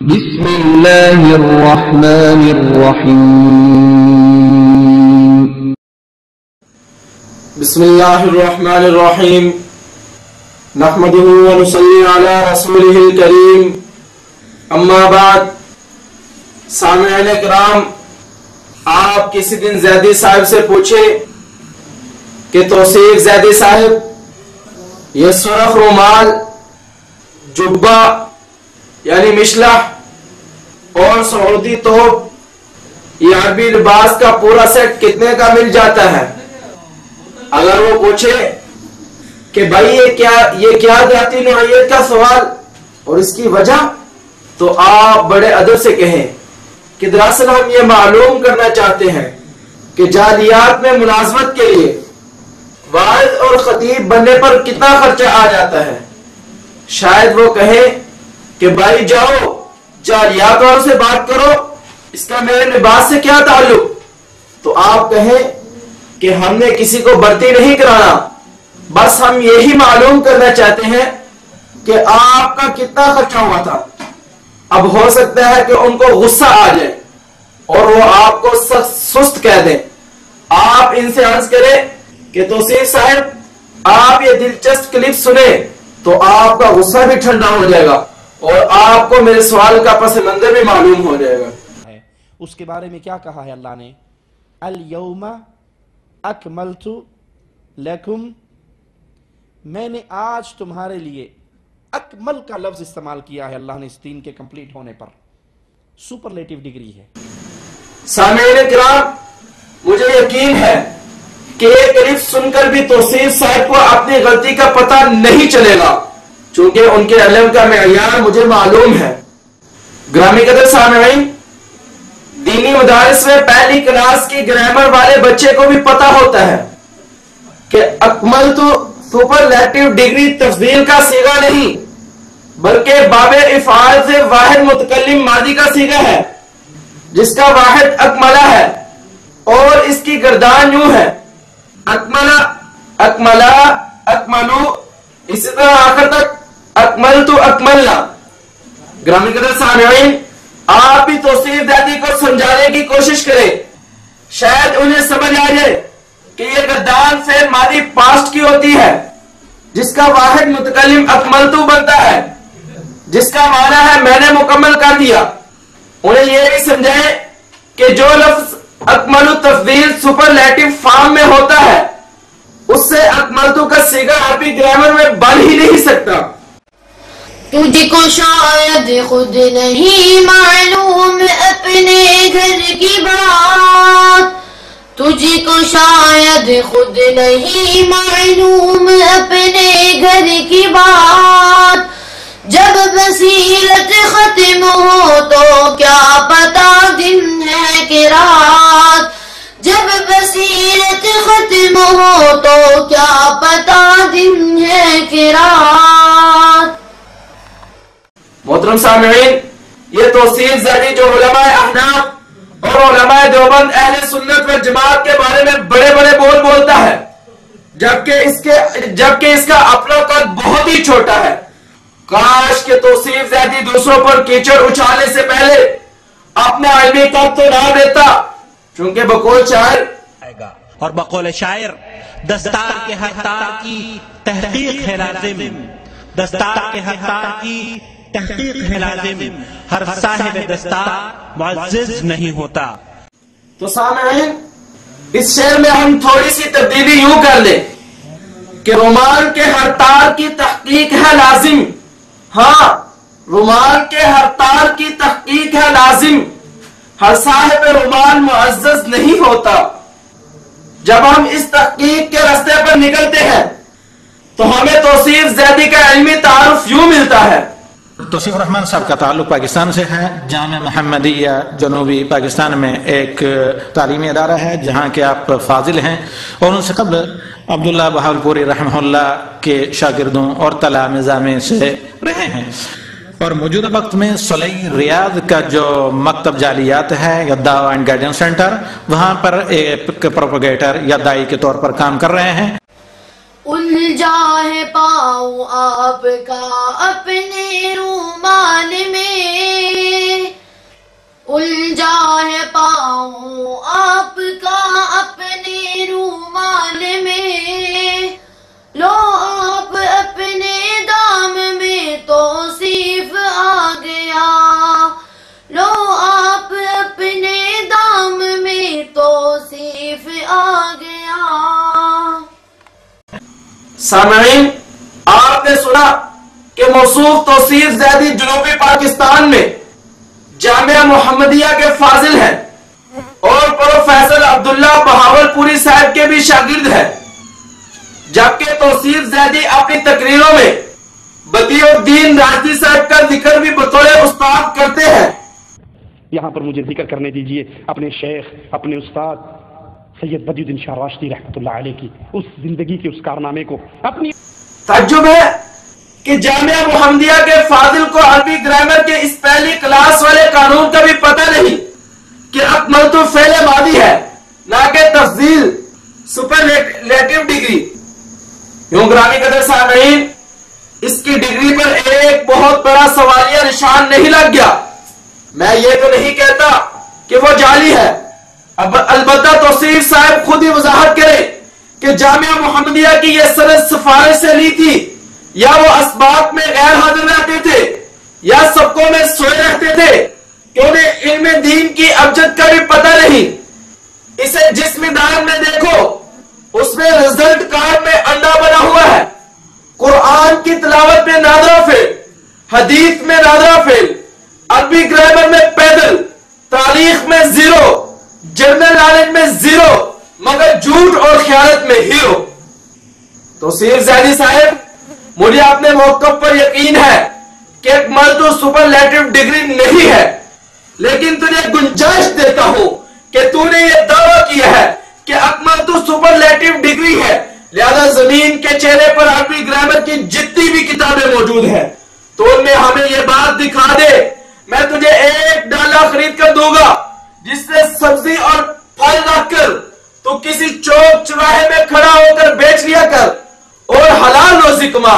بسم اللہ الرحمن الرحیم بسم اللہ الرحمن الرحیم نحمدہ ونصلی علی رسولہ الکریم اما بعد سامعین کرام، آپ کسی دن زیدی صاحب سے پوچھے کہ توصیف زیدی صاحب یہ سرخ رومال، جبہ یعنی مشلح اور سعودی توپ، یہ عربی لباس کا پورا سیٹ کتنے کا مل جاتا ہے؟ اگر وہ پوچھے کہ بھائی یہ کیا ذاتی نوعیت کا سوال اور اس کی وجہ، تو آپ بڑے ادب سے کہیں کہ دراصل ہم یہ معلوم کرنا چاہتے ہیں کہ جعلیات میں ملازمت کے لیے واعظ اور خطیب بننے پر کتنا خرچہ آ جاتا ہے۔ شاید وہ کہیں کہ بھائی جاؤ جعلیات والوں سے بات کرو، اس کا میرے لباس سے کیا تعلق؟ تو آپ کہیں کہ ہم نے کسی کو بھرتی نہیں کرانا، بس ہم یہی معلوم کرنا چاہتے ہیں کہ آپ کا کتنا خرچہ ہوا تھا۔ اب ہو سکتا ہے کہ ان کو غصہ آ جائے اور وہ آپ کو سست کہہ دیں۔ آپ ان سے عرض کریں کہ توصیف صاحب آپ یہ دلچسپ کلپ سنیں تو آپ کا غصہ بھی ٹھنڈا ہو جائے گا اور آپ کو میرے سوال کا پس منظر بھی معلوم ہو جائے گا۔ اس کے بارے میں کیا کہا ہے اللہ نے؟ الیوم اکملت لکم، میں نے آج تمہارے لیے، اکمل کا لفظ استعمال کیا ہے اللہ نے اس دین کے کمپلیٹ ہونے پر، سپرلیٹیو ڈگری ہے۔ سامعین کرام، مجھے یقین ہے کہ یہ کلپ سن کر بھی توصیف صاحب کو اپنی غلطی کا پتہ نہیں چلے گا، چونکہ ان کے علم کا معیار مجھے معلوم ہے۔ گرامی قدر سامعین، دینی مدارس میں پہلی کلاس کی گرامر والے بچے کو بھی پتہ ہوتا ہے کہ اکمل تو سپرلیٹیو ڈگری تفضیل کا صیغہ نہیں بلکہ باب افعال سے واحد متکلم ماضی کا صیغہ ہے، جس کا واحد اکملہ ہے اور اس کی گردان یوں ہے، اکملہ، اکملہ، اکملو، اسی طرح آخر تک اکملتو، اکملنا۔ گرامی قدر سامعین، آپ بھی توصیف زیدی کو سمجھانے کی کوشش کریں، شاید انہیں سمجھ آ جائے کہ یہ گردان سے ماضی پاسٹ کی ہوتی ہے، جس کا واحد متکلم اکملتو بنتا ہے، جس کا معنی ہے میں نے مکمل کر دیا۔ انہیں یہ بھی سمجھائیں کہ جو لفظ اکملو تفضیل سپرلیٹیو فارم میں ہوتا ہے، اس سے اکملتو کا صیغہ عربی گرامر میں بن ہی نہیں سکتا۔ تجھ کو شاید خود نہیں معلوم اپنے گھر کی بات، تجھ کو شاید خود نہیں معلوم اپنے گھر کی بات، جب بصیرت ختم ہو تو کیا پتا دن ہے کہ رات، جب بصیرت ختم ہو تو کیا پتا دن ہے کہ رات۔ محترم سامعین، یہ توصیف زیدی جو علماء احناف اور علماء دیوبند اہل سنت و جماعت کے بارے میں بڑے بڑے بول بولتا ہے، جبکہ اس کا اپنا قد بہت ہی چھوٹا ہے۔ کاش کہ توصیف زیدی دوسروں پر کیچڑ اچھالنے سے پہلے اپنا علمی قد تو نہ دیتا، چونکہ بقول شاعر اور بقول شاعر دستار کے ہر تار کی تحقیق ہے لازم، دستار کے ہر تار کی تحقیق ہے لازم، ہر صاحب دستار معزز نہیں ہوتا۔ تو سامعین، اس شعر میں ہم تھوڑی سی تبدیلی یوں کر لیں کہ رومان کے ہر تار کی تحقیق ہے لازم۔ ہاں، رومان کے ہر تار کی تحقیق ہے لازم، ہر صاحب رومان معزز نہیں ہوتا۔ جب ہم اس تحقیق کے راستے پر نکلتے ہیں تو ہمیں توصیف زیدی کا علمی تعارف یوں ملتا ہے۔ توصیف الرحمن صاحب کا تعلق پاکستان سے ہے۔ جامعہ محمدیہ جنوبی پاکستان میں ایک تعلیمی ادارہ ہے جہاں کے آپ فاضل ہیں، اور ان سے قبل عبداللہ بہاولپوری رحمہ اللہ کے شاگردوں اور تلامذہ میں سے رہے ہیں، اور موجودہ وقت میں صلح ریاض کا جو مکتب جعلیات ہے یا دعویٰ اینڈ گائیڈنس سینٹر، وہاں پر ایک پروپیگیٹر یا دائی کے طور پر کام کر رہے ہیں۔ الجھا ہے پاؤں آپ کا اپنے رومال میں، الجھا ہے پاؤں آپ کا اپنے رومال میں، لو آپ اپنے دام میں توصیف آ گیا، لو آپ اپنے دام میں توصیف آ گیا۔ سامعین، آپ نے سنا کہ موصوف توصیف زیدی جنوبی پاکستان میں جامعہ محمدیہ کے فاضل ہیں اور پروفیسر عبداللہ بہاولپوری صاحب کے بھی شاگرد ہیں، جبکہ توصیف زیدی اپنی تقریروں میں بدیع الدین راشدی صاحب کا ذکر بھی بطور استاد کرتے ہیں۔ یہاں پر مجھے ذکر کرنے دیجئے اپنے شیخ، اپنے استاد سید بدیع الدین شاہ راشدی رحمۃ اللہ علیہ کی اس زندگی کے اس کارنامے کو اپنی تعجب ہے کہ جامعہ محمدیہ کے فاضل کو عربی گرامر کے اس پہلی کلاس والے قانون کا بھی پتہ نہیں کہ اکملت فعل ماضی ہے، نہ کہ تفضیل سپرلیٹو ڈگری۔ یوں گرامی قدر سامعین، اس کی ڈگری پر ایک بہت بڑا سوالیہ نشان نہیں لگ گیا۔ میں یہ تو نہیں کہتا کہ وہ جعلی ہے، البتہ توصیف صاحب خود ہی وضاحت کرے کہ جامعہ محمدیہ کی یہ سند سفارش سے لی تھی، یا وہ اسباق میں غیر حاضر رہتے تھے، یا سبقوں میں سوئے رہتے تھے کہ انہیں علم دین کی ابجد کا بھی پتہ نہیں۔ اسے جس میدان میں دیکھو اس میں رزلٹ کارڈ میں انڈا بنا ہوا ہے۔ قرآن کی تلاوت میں نادرہ فعل، حدیث میں نادرہ فعل، عربی گرامر میں پیدل، تاریخ میں زیرو، جنرل نالج میں زیرو، مگر جھوٹ اور خیانت میں ہیرو۔ توصیف زیدی صاحب، مجھے اپنے موقف پر یقین ہے کہ اکملت سپرلیٹو ڈگری نہیں ہے، لیکن تجھے گنجائش دیتا ہوں کہ تو نے یہ دعویٰ کیا ہے کہ اکملت سپرلیٹو ڈگری ہے، لہذا زمین کے چہرے پر عربی گرامر کی جتنی بھی کتابیں موجود ہیں تو ان میں ہمیں یہ بات دکھا دے، میں تجھے $1 خرید کر دوں گا جس سے سبزی اور پھل رکھ کر تو کسی چوک چراہے میں کھڑا ہو کر بیچ لیا کر اور حلال روزی کما،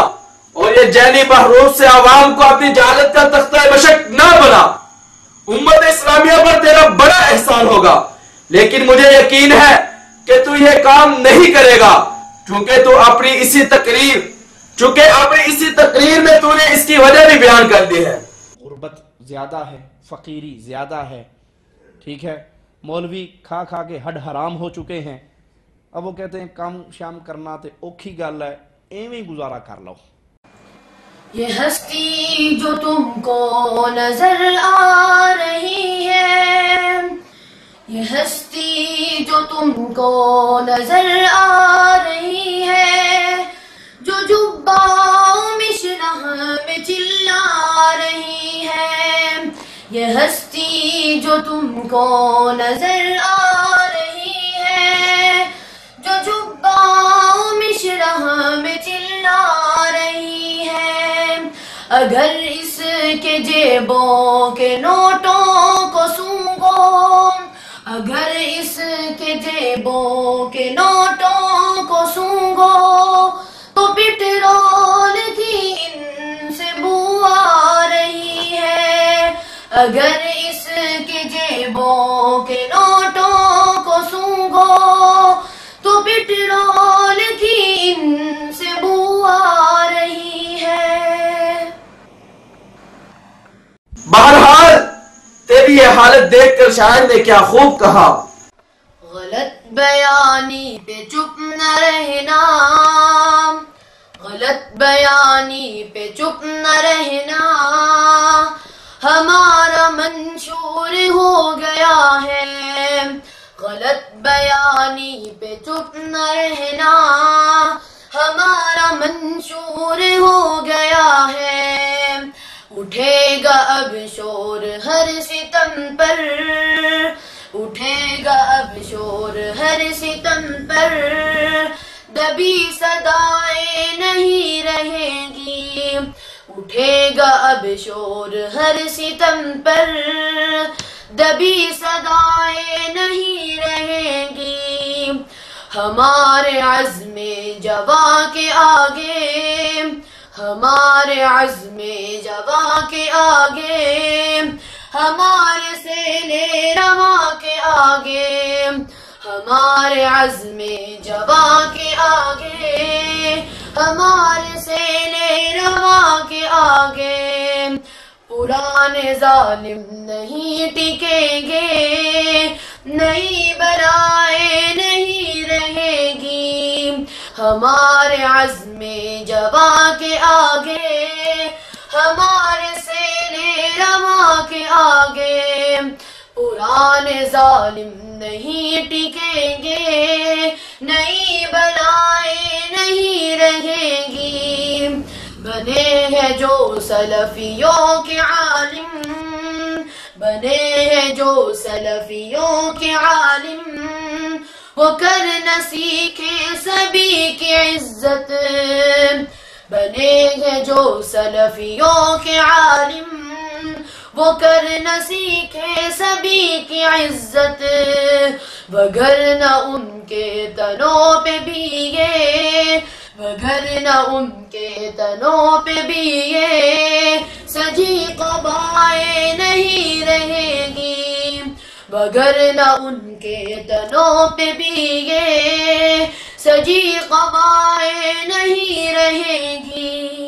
اور یہ جینی بحروف سے عوام کو اپنی جہالت کا تختہ مشق نہ بنا۔ امت اسلامیہ پر تیرا بڑا احسان ہوگا، لیکن مجھے یقین ہے کہ تو یہ کام نہیں کرے گا، چونکہ اپنی اسی تقریر میں تو نے اس کی وجہ بھی بیان کر دی ہے۔ غربت زیادہ ہے، فقیری زیادہ ہے، ٹھیک ہے، مولوی کھا کھا کے ہڈ حرام ہو چکے ہیں، اب وہ کہتے ہیں کام شام کرنا تے اوکھی گل ہے، ایویں گزارا کر لو۔ یہ ہستی جو تم کو نظر آ رہی ہے، یہ ہستی جو تم کو نظر آ رہی ہے، جو جباؤں مشرح میں چلا رہی ہے، یہ ہستی جو تم کو نظر آ رہی ہے، جو جباؤں مشرح میں چلا رہی ہے، اگر اس کے جیبوں کے نوٹوں کو سونگو، اگر اس کے جیبوں کے نوٹوں کو سونگو تو پٹرول کی ان سے بو آ رہی ہے، اگر اس کے جیبوں کے نوٹوں کو سونگو تو پٹرول کی ان سے بو آ رہی ہے۔ بہرحال تیری یہ حالت دیکھ کر شاعر نے کیا خوب کہا، غلط بیانی پہ چپ نہ رہنا، غلط بیانی پہ چپ نہ رہنا، ہمارا منشور ہو گیا ہے، غلط بیانی پہ چپ نہ رہنا، ہمارا منشور ہو گیا ہے، اٹھے گا اب شور ہر ستم پر، اٹھے گا اب شور ہر ستم پر، دبی صدائیں نہیں رہیں گی، اٹھے گا اب شور ہر ستم پر، دبی صدائیں نہیں رہیں گی، ہمارے عزم جواں کے آگے، ہمارے عزم جواں کے آگے، ہمارے سیلِ رواں کے آگے، ہمارے عزم جواں کے آگے، ہمارے سیلِ رواں کے آگے، پرانے ظالم نہیں ٹکیں گے، نئی بلائیں نہیں رہے گی، ہمارے عزم جواں کے آگے، ہمارے سیلِ رواں کے آگے، پرانے ظالم نہیں ٹکیں گے، نئی بلائیں نہیں رہیں گی، بنے ہیں جو سلفیوں کے عالم، بنے ہیں جو سلفیوں کے عالم، وہ کر نہ سیکھے سبھی کی عزت، بنے ہیں جو سلفیوں کے عالم، وہ کر نہ سیکھے سبھی کی عزت، وگرنہ ان کے تنوں پہ بھی یہ، وگرنہ ان کے تنوں پہ بھی یہ سجی قبائیں نہیں رہے گی، وگرنہ ان کے تنوں پہ بھی یہ سجی قبائیں نہیں رہے گی۔